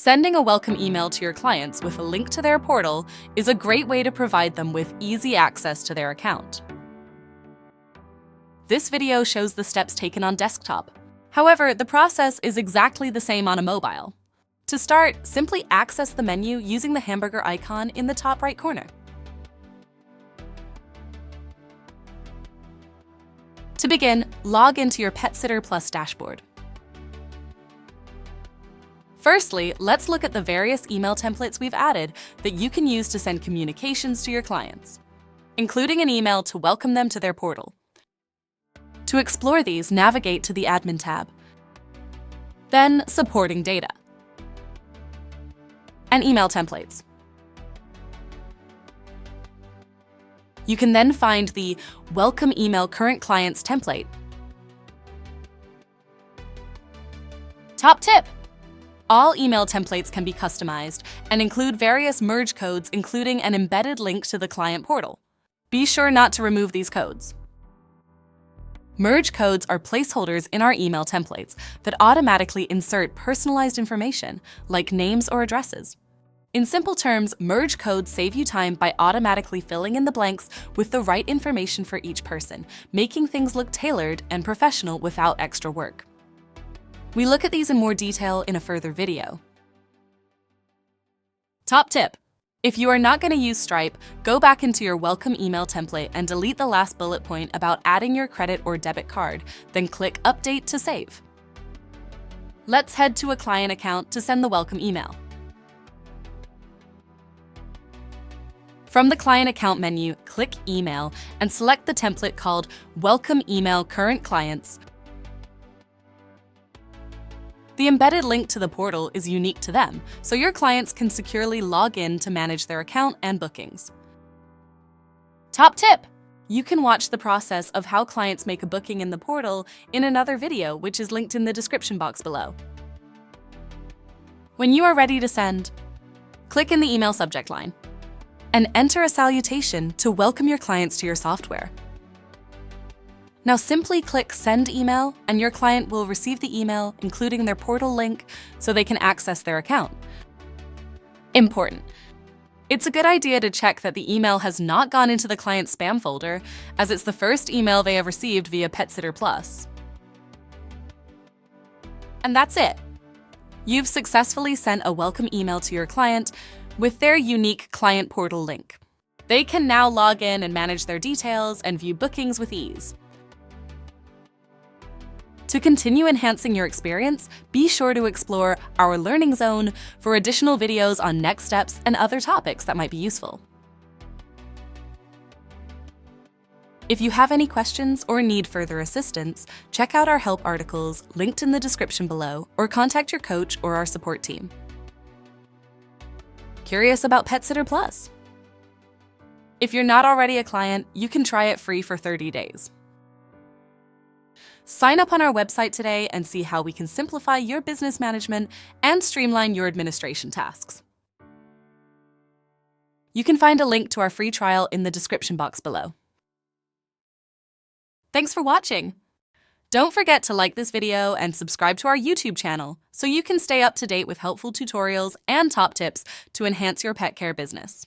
Sending a welcome email to your clients with a link to their portal is a great way to provide them with easy access to their account. This video shows the steps taken on desktop. However, the process is exactly the same on a mobile. To start, simply access the menu using the hamburger icon in the top right corner. To begin, log into your PetSitter Plus dashboard. Firstly, let's look at the various email templates we've added that you can use to send communications to your clients, including an email to welcome them to their portal. To explore these, navigate to the Admin tab, then Supporting Data, and Email Templates. You can then find the Welcome Email Current Clients template. Top tip! All email templates can be customized and include various merge codes, including an embedded link to the client portal. Be sure not to remove these codes. Merge codes are placeholders in our email templates that automatically insert personalized information, like names or addresses. In simple terms, merge codes save you time by automatically filling in the blanks with the right information for each person, making things look tailored and professional without extra work. We look at these in more detail in a further video. Top tip: if you are not going to use Stripe, go back into your welcome email template and delete the last bullet point about adding your credit or debit card, then click Update to save. Let's head to a client account to send the welcome email. From the Client Account menu, click Email and select the template called Welcome Email Current Clients. The embedded link to the portal is unique to them, so your clients can securely log in to manage their account and bookings. Top tip! You can watch the process of how clients make a booking in the portal in another video, which is linked in the description box below. When you are ready to send, click in the email subject line and enter a salutation to welcome your clients to your software. Now simply click Send Email and your client will receive the email, including their portal link, so they can access their account. Important: it's a good idea to check that the email has not gone into the client's spam folder, as it's the first email they have received via PetSitter Plus. And that's it! You've successfully sent a welcome email to your client with their unique client portal link. They can now log in and manage their details and view bookings with ease. To continue enhancing your experience, be sure to explore our Learning Zone for additional videos on next steps and other topics that might be useful. If you have any questions or need further assistance, check out our help articles linked in the description below or contact your coach or our support team. Curious about PetSitter Plus? If you're not already a client, you can try it free for 30 days. Sign up on our website today and see how we can simplify your business management and streamline your administration tasks. You can find a link to our free trial in the description box below. Thanks for watching! Don't forget to like this video and subscribe to our YouTube channel so you can stay up to date with helpful tutorials and top tips to enhance your pet care business.